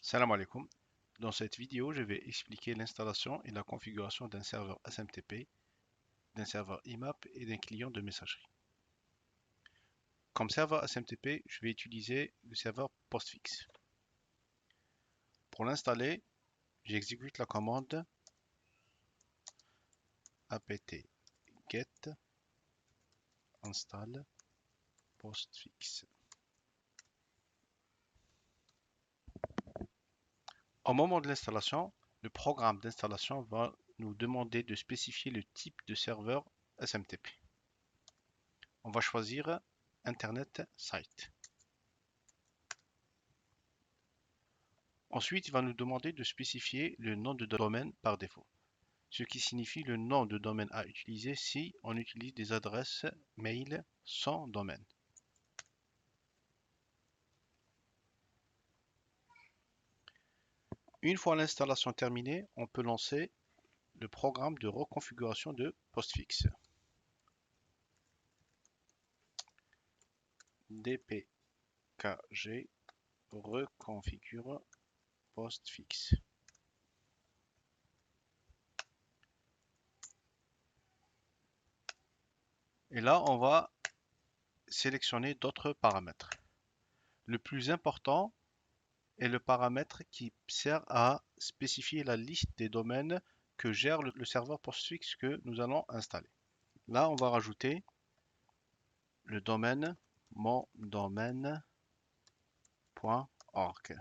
Salam alaikum. Dans cette vidéo, je vais expliquer l'installation et la configuration d'un serveur SMTP, d'un serveur IMAP et d'un client de messagerie. Comme serveur SMTP, je vais utiliser le serveur Postfix. Pour l'installer, j'exécute la commande apt-get install postfix. Au moment de l'installation, le programme d'installation va nous demander de spécifier le type de serveur SMTP. On va choisir Internet Site. Ensuite, il va nous demander de spécifier le nom de domaine par défaut, ce qui signifie le nom de domaine à utiliser si on utilise des adresses mail sans domaine. Une fois l'installation terminée, on peut lancer le programme de reconfiguration de Postfix. dpkg reconfigure Postfix. Et là, on va sélectionner d'autres paramètres. Le plus important est le paramètre qui sert à spécifier la liste des domaines que gère le serveur Postfix que nous allons installer. Là, on va rajouter le domaine mondomaine.org.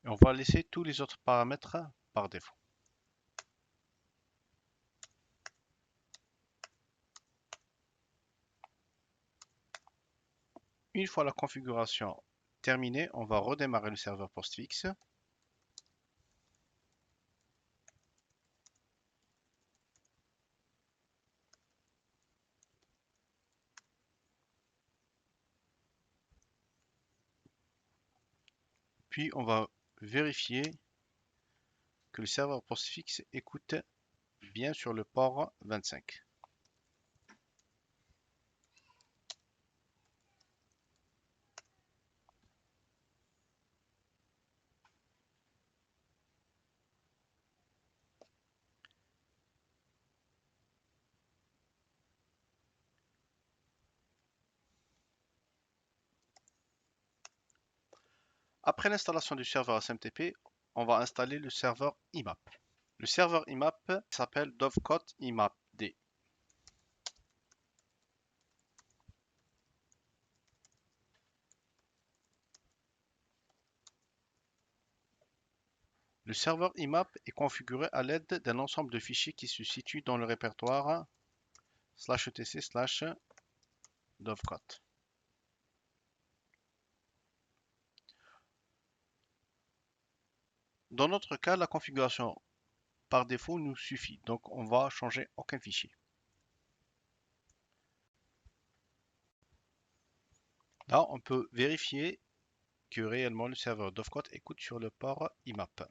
Et on va laisser tous les autres paramètres par défaut. Une fois la configuration terminée, on va redémarrer le serveur Postfix. Puis on va vérifier que le serveur Postfix écoute bien sur le port 25. Après l'installation du serveur SMTP, on va installer le serveur IMAP. Le serveur IMAP s'appelle Dovecot IMAP-D. Le serveur IMAP est configuré à l'aide d'un ensemble de fichiers qui se situent dans le répertoire /etc/dovecot. Dans notre cas, la configuration par défaut nous suffit, donc on va changer aucun fichier. Là, on peut vérifier que réellement le serveur Dovecot écoute sur le port IMAP.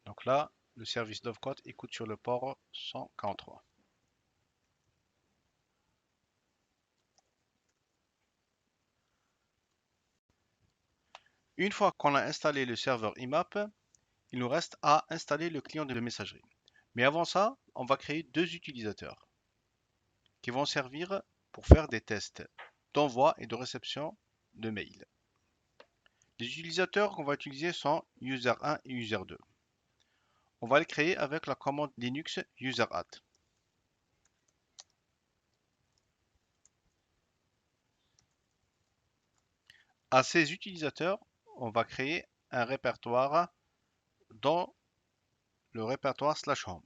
Donc là, le service Dovecot écoute sur le port 143. Une fois qu'on a installé le serveur IMAP, il nous reste à installer le client de messagerie. Mais avant ça, on va créer deux utilisateurs qui vont servir pour faire des tests d'envoi et de réception de mails. Les utilisateurs qu'on va utiliser sont user1 et user2. On va les créer avec la commande Linux useradd. À ces utilisateurs, on va créer un répertoire dans le répertoire /home.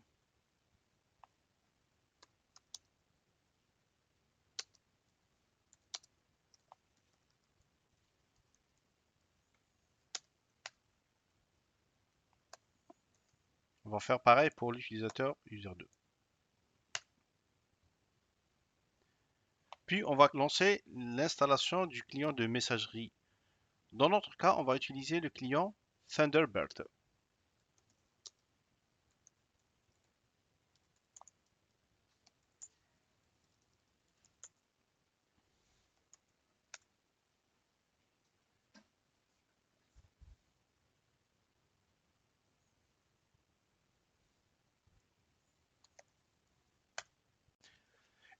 On va faire pareil pour l'utilisateur user2. Puis on va lancer l'installation du client de messagerie. Dans notre cas, on va utiliser le client Thunderbird.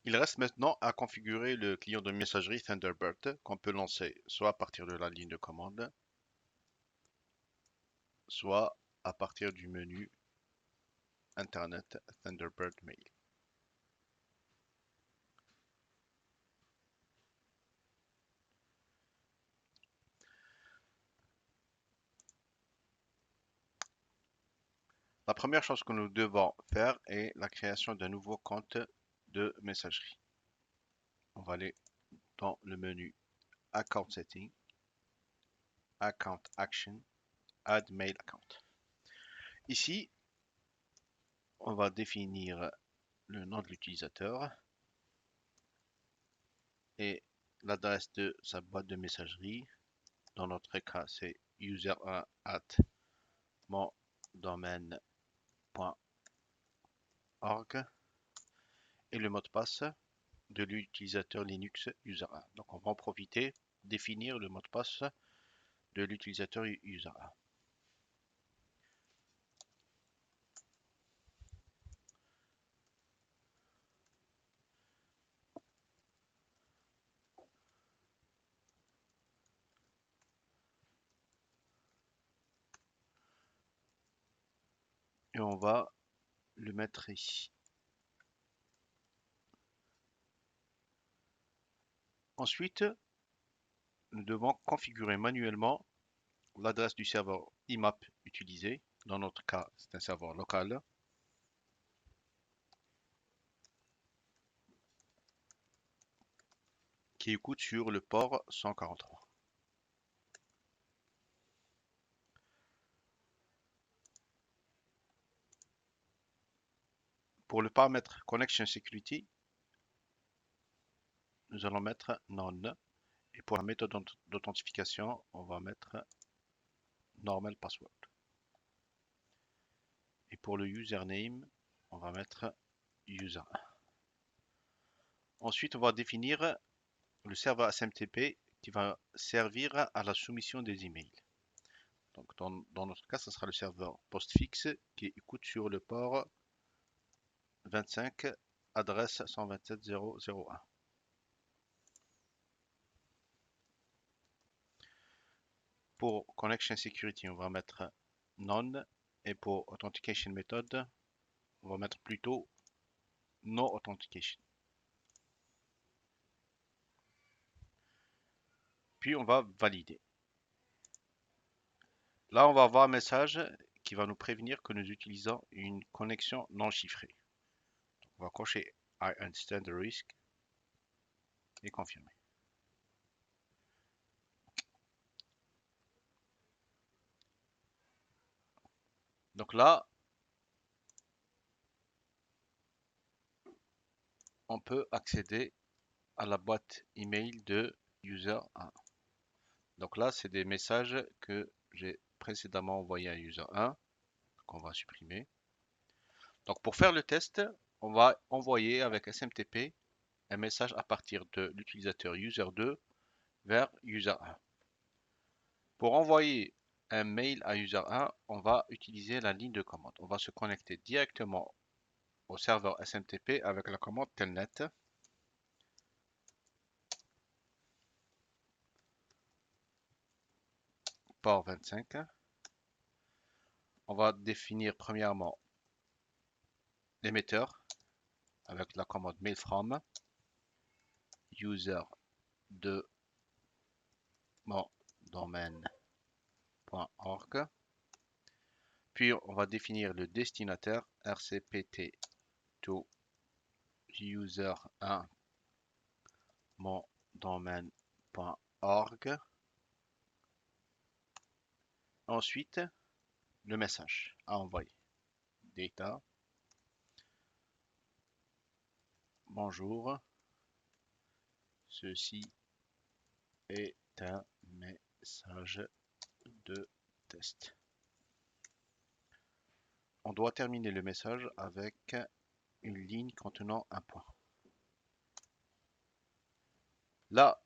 Il reste maintenant à configurer le client de messagerie Thunderbird qu'on peut lancer soit à partir de la ligne de commande, soit à partir du menu Internet Thunderbird Mail. La première chose que nous devons faire est la création d'un nouveau compte de messagerie. On va aller dans le menu Account Setting, Account Action, Add Mail Account. Ici, on va définir le nom de l'utilisateur et l'adresse de sa boîte de messagerie. Dans notre cas, c'est user1@mondomaine.org et le mot de passe de l'utilisateur Linux user1. Donc on va en profiter, définir le mot de passe de l'utilisateur user1. Et on va le mettre ici. Ensuite, nous devons configurer manuellement l'adresse du serveur IMAP utilisé. Dans notre cas, c'est un serveur local. Qui écoute sur le port 143. Pour le paramètre Connection Security, nous allons mettre None. Et pour la méthode d'authentification, on va mettre Normal Password. Et pour le username, on va mettre User. Ensuite, on va définir le serveur SMTP qui va servir à la soumission des emails. Donc, dans notre cas, ce sera le serveur postfixe qui écoute sur le port 25, adresse 127.0.0.1. Pour Connection Security, on va mettre None. Et pour Authentication Method, on va mettre plutôt No Authentication. Puis on va valider. Là, on va avoir un message qui va nous prévenir que nous utilisons une connexion non chiffrée. Donc, on va cocher I understand the risk et confirmer. Donc là, on peut accéder à la boîte email de user 1. Donc là, c'est des messages que j'ai précédemment envoyés à user 1 qu'on va supprimer. Donc pour faire le test, on va envoyer avec SMTP un message à partir de l'utilisateur user2 vers user1. Pour envoyer un mail à user1, on va utiliser la ligne de commande. On va se connecter directement au serveur SMTP avec la commande telnet. Port 25. On va définir premièrement l'émetteur avec la commande mail from user de mon domaine.org. Puis on va définir le destinataire rcpt to user1 mon domaine.org. Ensuite, le message à envoyer. Data. Bonjour. Ceci est un message de test. On doit terminer le message avec une ligne contenant un point. Là,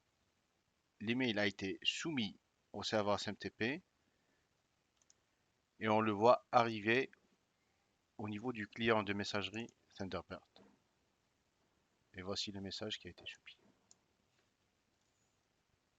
l'email a été soumis au serveur SMTP et on le voit arriver au niveau du client de messagerie Thunderbird. Et voici le message qui a été soumis.